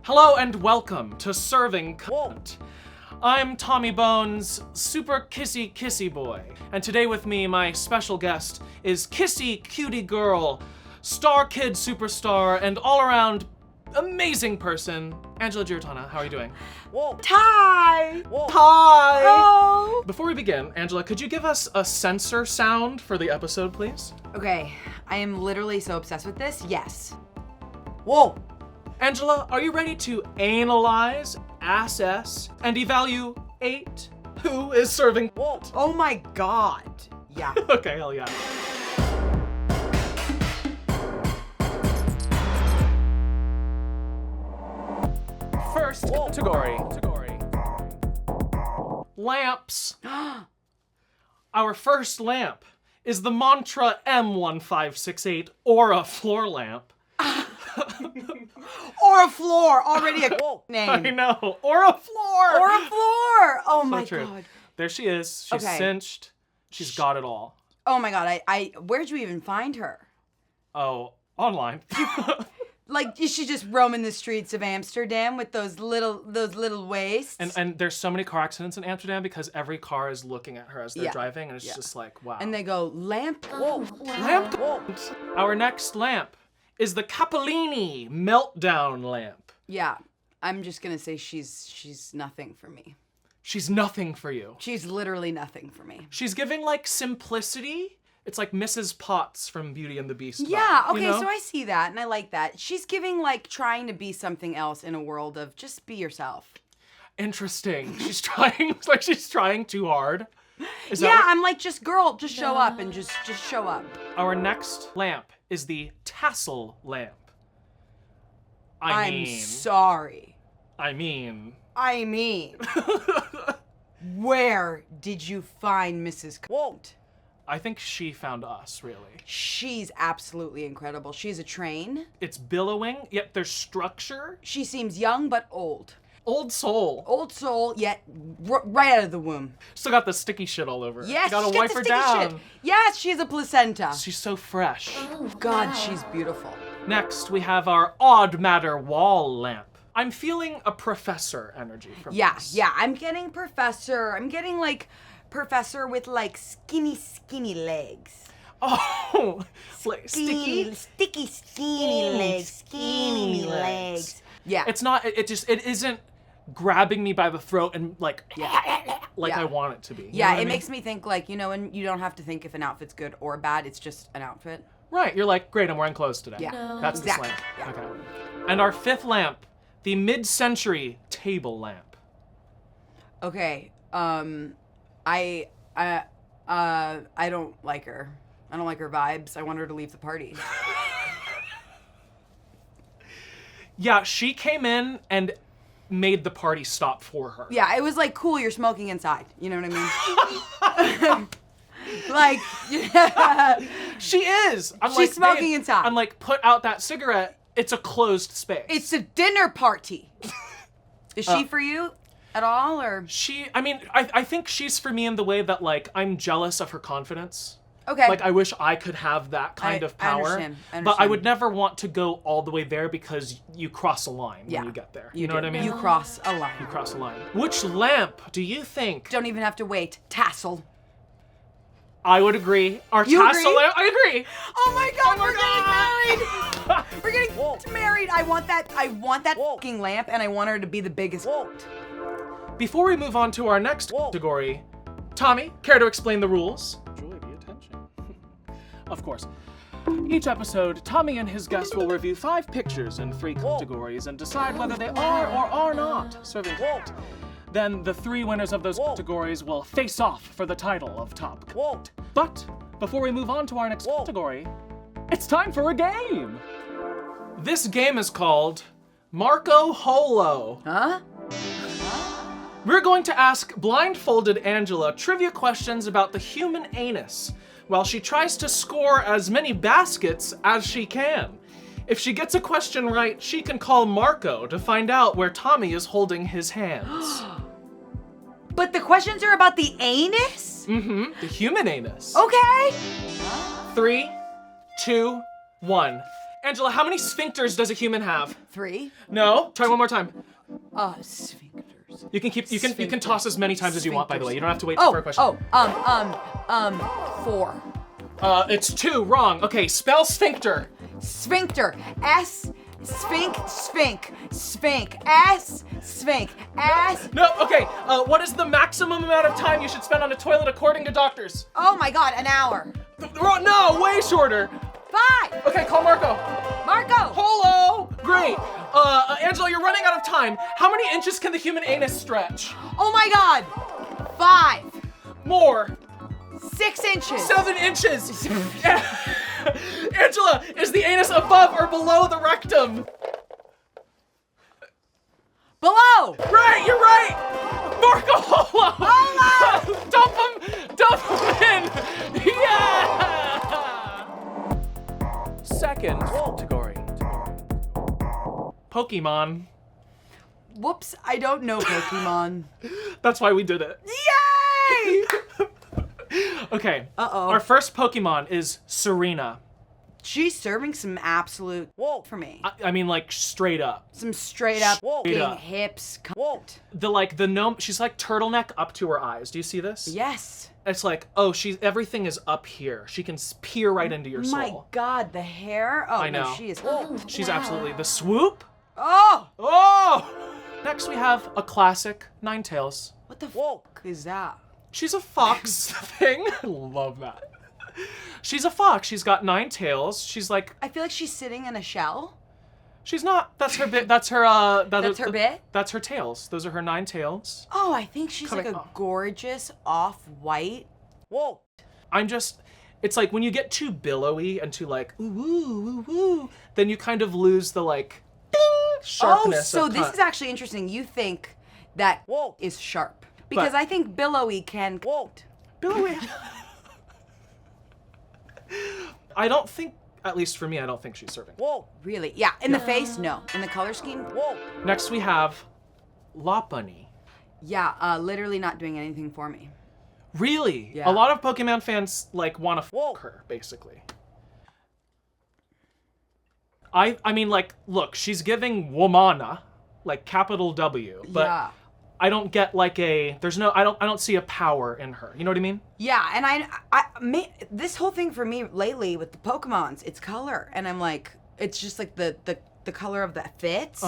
Hello and welcome to Serving Cunt. I'm Tommy Bones, super kissy boy. And today with me, my special guest is kissy cutie girl, star kid superstar, and all-around amazing person, Angela Giarratana. How are you doing? Ty! Hi! Oh! Before we begin, Angela, could you give us a censor sound for the episode, please? Okay, I am literally so obsessed with this. Yes. Whoa! Angela, are you ready to analyze, assess, and evaluate who is serving? Oh my god. Yeah. Okay, hell yeah. First category. Lamps. Our first lamp is the Mantra M1568 Aura floor lamp. Or a floor, already a name. I know, Aura floor. Or a floor. Oh So my true. god. There she is. She's Okay. cinched. She's got it all. Oh my god. I where'd you even find her? Oh, online. Like, is she just roaming the streets of Amsterdam with those little waists? And there's so many car accidents in Amsterdam because every car is looking at her as they're Yeah. driving, and it's Yeah. just like, wow. And they go, lamp. Whoa. Lamp. Our next lamp is the Capellini meltdown lamp. Yeah. I'm just gonna say she's nothing for me. She's nothing for you. She's literally nothing for me. She's giving like simplicity. It's like Mrs. Potts from Beauty and the Beast. Yeah, vibe, okay, you know? so I see that and I like that. She's giving like trying to be something else in a world of just be yourself. Interesting. She's trying. It's like she's trying too hard. Is that Yeah, what- I'm like, just girl, just show up and just show up. Our next lamp is the tassel lamp. I'm sorry. I mean. Where did you find Mrs. Colt? I think she found us, really. She's absolutely incredible. She's a train. It's billowing, yet there's structure. She seems young but old. Old soul. Old soul, yet right out of the womb. Still got the sticky shit all over her. Yes, Gotta she wipe gets her the sticky down. shit. Yes, she's a placenta. She's so fresh. God, she's beautiful. Next, we have our odd matter wall lamp. I'm feeling a professor energy from this. Yeah, I'm getting professor. I'm getting like professor with like skinny legs. Oh, like sticky. Skinny legs. Yeah. It's not. It isn't grabbing me by the throat and like Yeah. I want it to be. You know Yeah, what I it mean? makes me think like, you know, and you don't have to think if an outfit's good or bad. It's just an outfit. Right. You're like, great. I'm wearing clothes today. Yeah. No. That's Exactly. the slang. Yeah. Okay. And our fifth lamp, the mid-century table lamp. Okay. I don't like her. I don't like her vibes. I want her to leave the party. Yeah, she came in and made the party stop for her. Yeah, it was like, cool, you're smoking inside. You know what I mean? Like, yeah. She is. I'm She's like, smoking babe, inside. I'm like, put out that cigarette. It's a closed space. It's a dinner party. Is she for you at all, or? I think she's for me in the way that, like, I'm jealous of her confidence. Okay. Like, I wish I could have that kind of power. I understand. But I would never want to go all the way there because you cross a line when you get there. You know what I mean? You cross a line. You cross a line. Which lamp do you think? Don't even have to wait. Tassel. I would agree. Our You tassel agree? lamp. I agree. Oh my God, we're getting married. We're getting married. I want that fucking lamp, and I want her to be the biggest. Before we move on to our next category, Tommy, care to explain the rules? Julie, be attention. Of course. Each episode, Tommy and his guest will review 5 pictures in 3 categories and decide whether they are or are not serving quote. Then the 3 winners of those categories will face off for the title of top quote. But before we move on to our next category, it's time for a game. This game is called Marco Holo. Huh? We're going to ask blindfolded Angela trivia questions about the human anus while she tries to score as many baskets as she can. If she gets a question right, she can call Marco to find out where Tommy is holding his hands. But the questions are about the anus? Mm-hmm. The human anus. Okay. 3, 2, 1. Angela, how many sphincters does a human have? 3. No. Try one more time. Sphincters. You can toss as many times as you want, by the way. You don't have to wait Oh, for a question. 4. It's 2, wrong. Okay, spell sphincter. Sphincter. Sphinc. S. No, okay, what is the maximum amount of time you should spend on a toilet according to doctors? Oh my God, an hour. No, way shorter. 5. Okay, call Marco. Marco. Hello. Great. Angela, you're running out of time. How many inches can the human anus stretch? Oh my God. 5. More. 6 inches. 7 inches. Angela, is the anus above or below the rectum? Below. Right, you're right. Marco Polo. Dump him in. Yeah. Second category. Pokemon. Whoops, I don't know Pokemon. That's why we did it. Yay! Okay. Uh-oh. Our first Pokemon is Serena. She's serving some absolute for me. I mean, like, straight up. Some straight up Straight up. hips. The gnome, she's like turtleneck up to her eyes. Do you see this? Yes. It's like, oh, everything is up here. She can peer right into your soul. My God, the hair. Oh, I know. No, she is. She's absolutely the swoop. Oh! Oh! Next we have a classic, Ninetales. What the fuck is that? She's a fox thing. I love that. She's a fox. She's got 9 tails. She's like. I feel like she's sitting in a shell. She's not. That's her bit. That's her. That's her bit? That's her tails. Those are her 9 tails. Oh, I think she's like a gorgeous off-white. I'm just. It's like when you get too billowy and too like ooh woo woo, then you kind of lose the like ding sharpness. Oh, so this is actually interesting. You think that is sharp because I think billowy can. Billowy. I don't think, at least for me, I don't think she's serving. Really? Yeah. In the face, no. In the color scheme, Next we have Lopunny. Yeah. Literally not doing anything for me. Really? Yeah. A lot of Pokemon fans like want to fuck her, basically. I mean, like, look, she's giving Womana, like capital W, but yeah. I don't get like I don't see a power in her. You know what I mean? Yeah, and this whole thing for me lately with the Pokemons, it's color, and I'm like, it's just like the color of the fits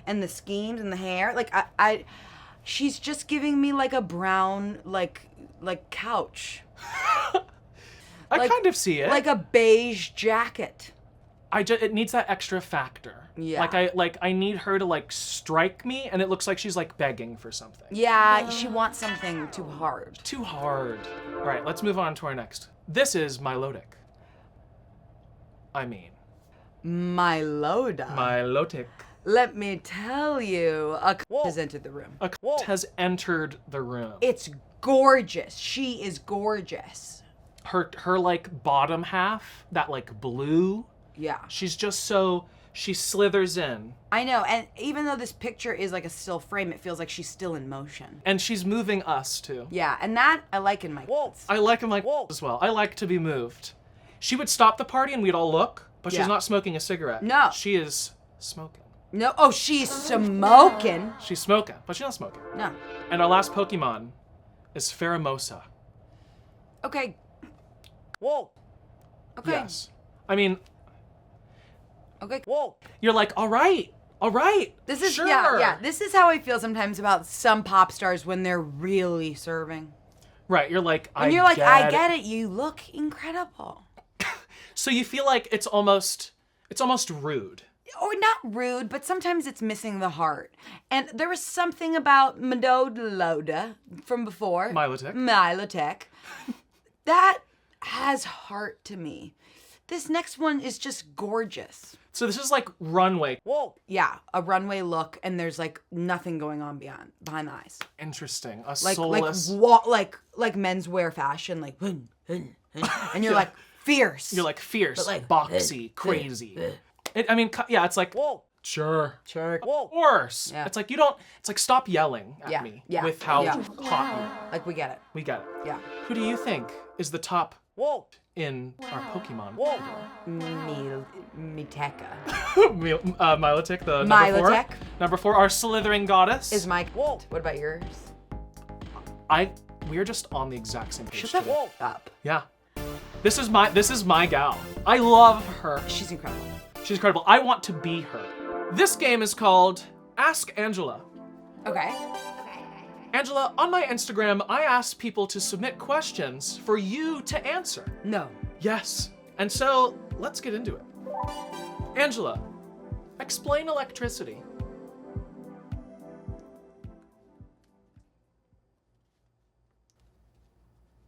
and the schemes and the hair. Like she's just giving me like a brown like couch. I kind of see it. Like a beige jacket. It needs that extra factor. Yeah. I need her to like strike me, and it looks like she's like begging for something. Yeah, she wants something too hard. Too hard. All right, let's move on to our next. This is Milotic. Milotic. Let me tell you, a has entered the room. A has entered the room. It's gorgeous. She is gorgeous. Her like bottom half, that like blue. Yeah. She's just she slithers in. I know, and even though this picture is like a still frame, it feels like she's still in motion. And she's moving us too. Yeah, and that I like in my kids. I like in my as well. I like to be moved. She would stop the party and we'd all look, but she's not smoking a cigarette. No. She is smoking. No, oh, she's smoking. She's smoking, but she's not smoking. No. And our last Pokemon is Pheromosa. Okay. Okay. Yes. I mean, okay. You're like, all right. This is sure. yeah. This is how I feel sometimes about some pop stars when they're really serving. Right. You're like, I get it. You look incredible. So you feel like it's almost rude. Or not rude, but sometimes it's missing the heart. And there was something about Milotic from before. Milotic. That has heart to me. This next one is just gorgeous. So this is like runway. Yeah, a runway look, and there's like nothing going on behind the eyes. Interesting. A like soulless. like menswear fashion, like, and you're like fierce. You're like fierce, but like boxy, crazy. It's like sure, of course. Yeah. It's like it's like stop yelling at me with how hot you are. Like we get it. We get it. Yeah. Who do you think is the top in our Pokémon. Miteka. Milotic, the number 4. Milotic. Number 4, our slithering goddess. Is my... What about yours? We're just on the exact same page. Shut the up. Yeah. This is my gal. I love her. She's incredible. She's incredible. I want to be her. This game is called Ask Angela. Okay. Angela, on my Instagram, I asked people to submit questions for you to answer. No. Yes. And so, let's get into it. Angela, explain electricity.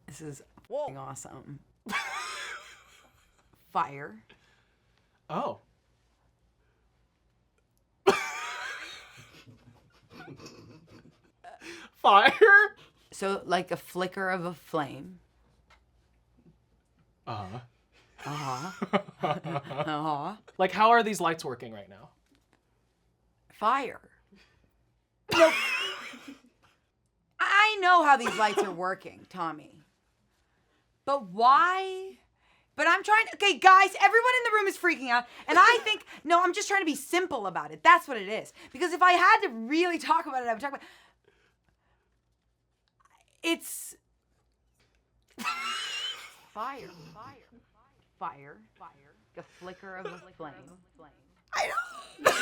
This is awesome. Fire. Oh. Fire? So like a flicker of a flame. Uh-huh. Uh-huh. Like, how are these lights working right now? Fire. No. I know how these lights are working, Tommy. But why? But I'm trying, okay, guys, everyone in the room is freaking out. And I think, no, I'm just trying to be simple about it. That's what it is. Because if I had to really talk about it, I would talk about, it's fire. A flicker of a flame. I don't.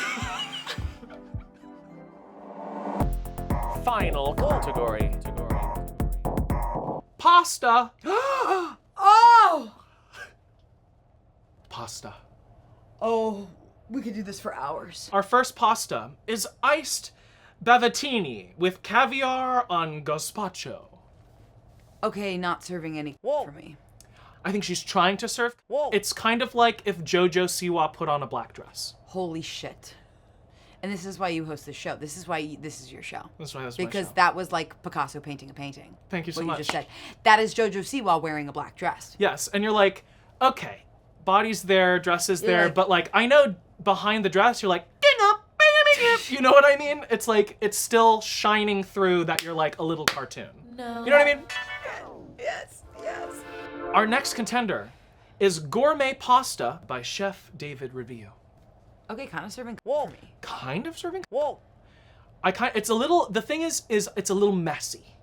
Final category. Pasta. Oh! Pasta. Oh, we could do this for hours. Our first pasta is iced bavatini with caviar on gazpacho. Okay, not serving any for me. I think she's trying to serve. It's kind of like if JoJo Siwa put on a black dress. Holy shit. And this is why you host this show. This is why this is your show. That's why that's my Because show. that was like Picasso painting a painting. Thank you so what much. You just said. That is JoJo Siwa wearing a black dress. Yes, and you're like, okay, body's there, dress is there, like, but like, I know behind the dress, you're like, you know what I mean? It's like, it's still shining through that you're like a little cartoon. No. You know what I mean? Yes. Our next contender is gourmet pasta by Chef David Revio. Okay, kind of serving for me. Kind of serving? It's a little, the thing is it's a little messy.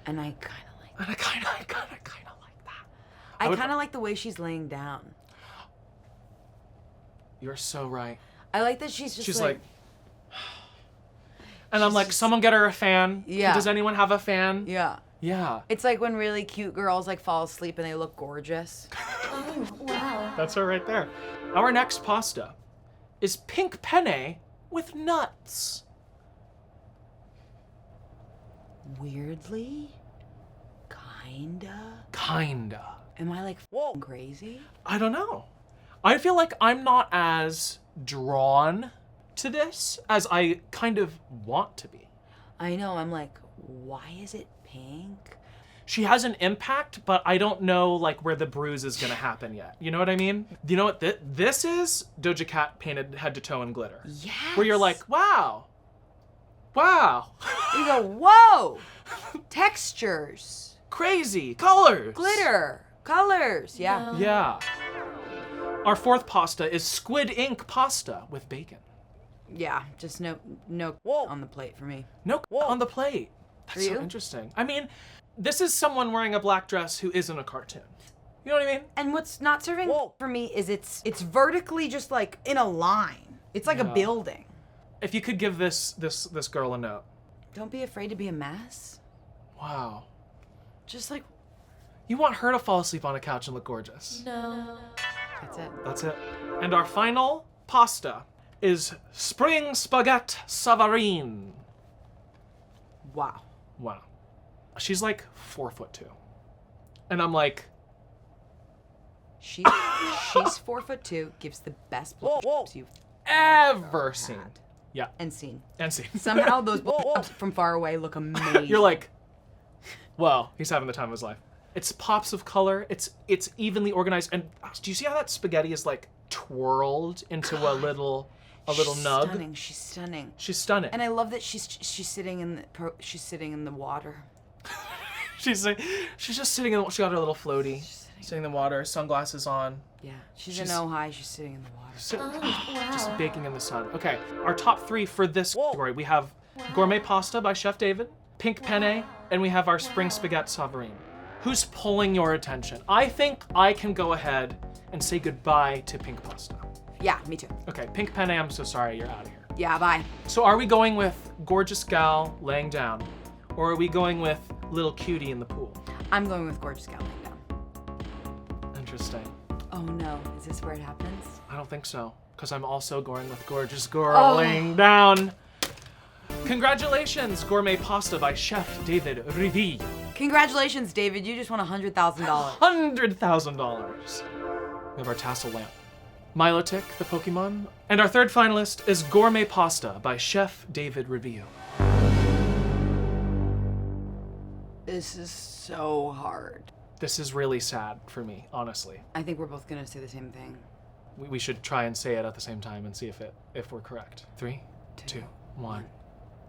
And I kind of like that. And I kind of like that. I kind of like the way she's laying down. You're so right. I like that she's like and I'm like, just, someone get her a fan. Yeah. Does anyone have a fan? Yeah. Yeah. It's like when really cute girls like fall asleep and they look gorgeous. Oh, wow. That's her right there. Our next pasta is pink penne with nuts. Weirdly? Kinda. Am I like crazy? I don't know. I feel like I'm not as drawn to this as I kind of want to be. I know, I'm like, why is it pink? She has an impact, but I don't know like where the bruise is gonna happen yet. You know what I mean? You know what this is? Doja Cat painted head to toe in glitter. Yes. Where you're like, wow. You go, whoa! Textures. Crazy. Colors. Glitter. Colors. Yeah. Yeah. Our fourth pasta is squid ink pasta with bacon. Yeah, just no on the plate for me. No on the plate. That's for so you? Interesting. I mean, this is someone wearing a black dress who isn't a cartoon. You know what I mean? And what's not serving for me is it's vertically just like in a line. It's like a building. If you could give this girl a note. Don't be afraid to be a mess. Wow. Just like you want her to fall asleep on a couch and look gorgeous. No. That's it. And our final pasta is spring spaghetti savarine. Wow. She's like 4'2", and I'm like, she's 4'2", gives the best blowjobs you've ever seen. Had. Yeah. And seen. Somehow those blowjobs from far away look amazing. You're like, well, he's having the time of his life. It's pops of color. It's evenly organized. And do you see how that spaghetti is like twirled into a little nug? She's stunning. She's stunning. And I love that she's sitting in the water. she's just sitting in. She got her little floaty. Sitting in the water, sunglasses on. Yeah, she's in Ojai, she's sitting in the water. Just baking in the sun. Okay, our top 3 for this category. We have gourmet pasta by Chef David, pink penne, and we have our spring spaghetti sovereign. Who's pulling your attention? I think I can go ahead and say goodbye to pink pasta. Yeah, me too. Okay, pink penne, I'm so sorry, you're out of here. Yeah, bye. So are we going with gorgeous gal laying down, or are we going with little cutie in the pool? I'm going with gorgeous gal laying down. Interesting. Oh no, is this where it happens? I don't think so, because I'm also going with gorgeous girl laying down. Congratulations, gourmet pasta by Chef David Rivi. Congratulations, David, you just won $100,000. $100,000. We have our tassel lamp. Milotic, the Pokémon. And our third finalist is gourmet pasta by Chef David Revio. This is so hard. This is really sad for me, honestly. I think we're both gonna say the same thing. We should try and say it at the same time and see if we're correct. 3, 2, 1.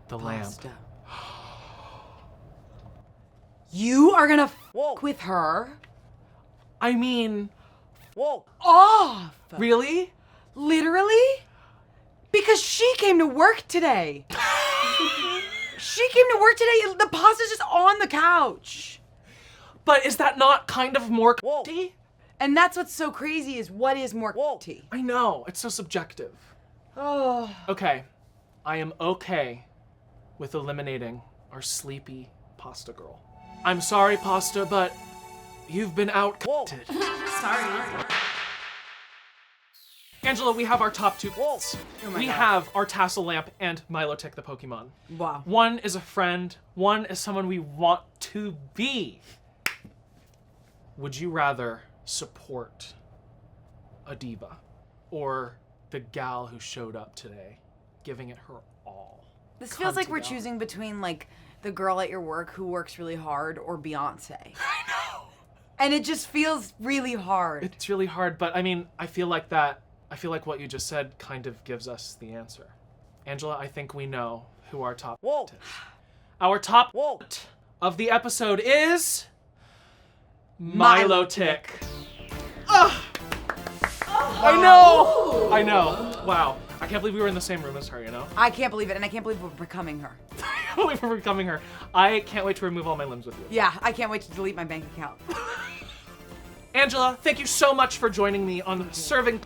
The Pasta. lamp. You are gonna fuck with her? I mean, Off! really? Literally? Because she came to work today. She came to work today. The pasta's just on the couch. But is that not kind of more tea? And that's what's so crazy is what is more tea? I know, it's so subjective. Oh. Okay, I am okay with eliminating our sleepy pasta girl. I'm sorry, pasta, but you've been outcounted. Sorry. Angela, we have our top 2 goals. Oh my We God. have our tassel lamp and Milotic the Pokemon. Wow. One is a friend, one is someone we want to be. Would you rather support a diva or the gal who showed up today, giving it her all? This feels like Cunty we're gal. choosing between like the girl at your work who works really hard or Beyonce. I know. And it just feels really hard. It's really hard, but I mean, I feel like what you just said kind of gives us the answer. Angela, I think we know who our top is. Our top of the episode is Milotic. Ugh. I know. Wow. I can't believe we were in the same room as her, you know? I can't believe it, and I can't believe we're becoming her. I can't believe we're becoming her. I can't wait to remove all my limbs with you. Yeah, I can't wait to delete my bank account. Angela, thank you so much for joining me on Serving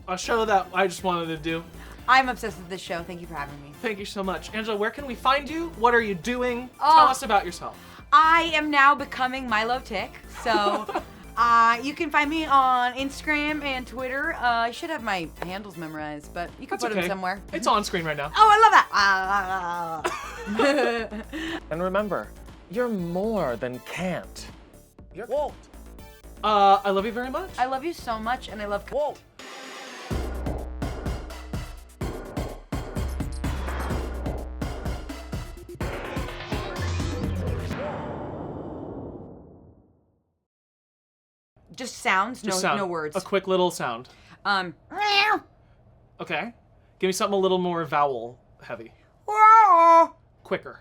a show that I just wanted to do. I'm obsessed with this show. Thank you for having me. Thank you so much. Angela, where can we find you? What are you doing? Tell us about yourself. I am now becoming Milotic, so you can find me on Instagram and Twitter. I should have my handles memorized, but you can That's put them okay. somewhere. It's on screen right now. Oh, I love that. And remember, you're more than can't. You're won't. I love you very much. I love you so much, and I love. Won't. Just sounds, Just sound. no words. A quick little sound. Okay. Give me something a little more vowel heavy. Quicker.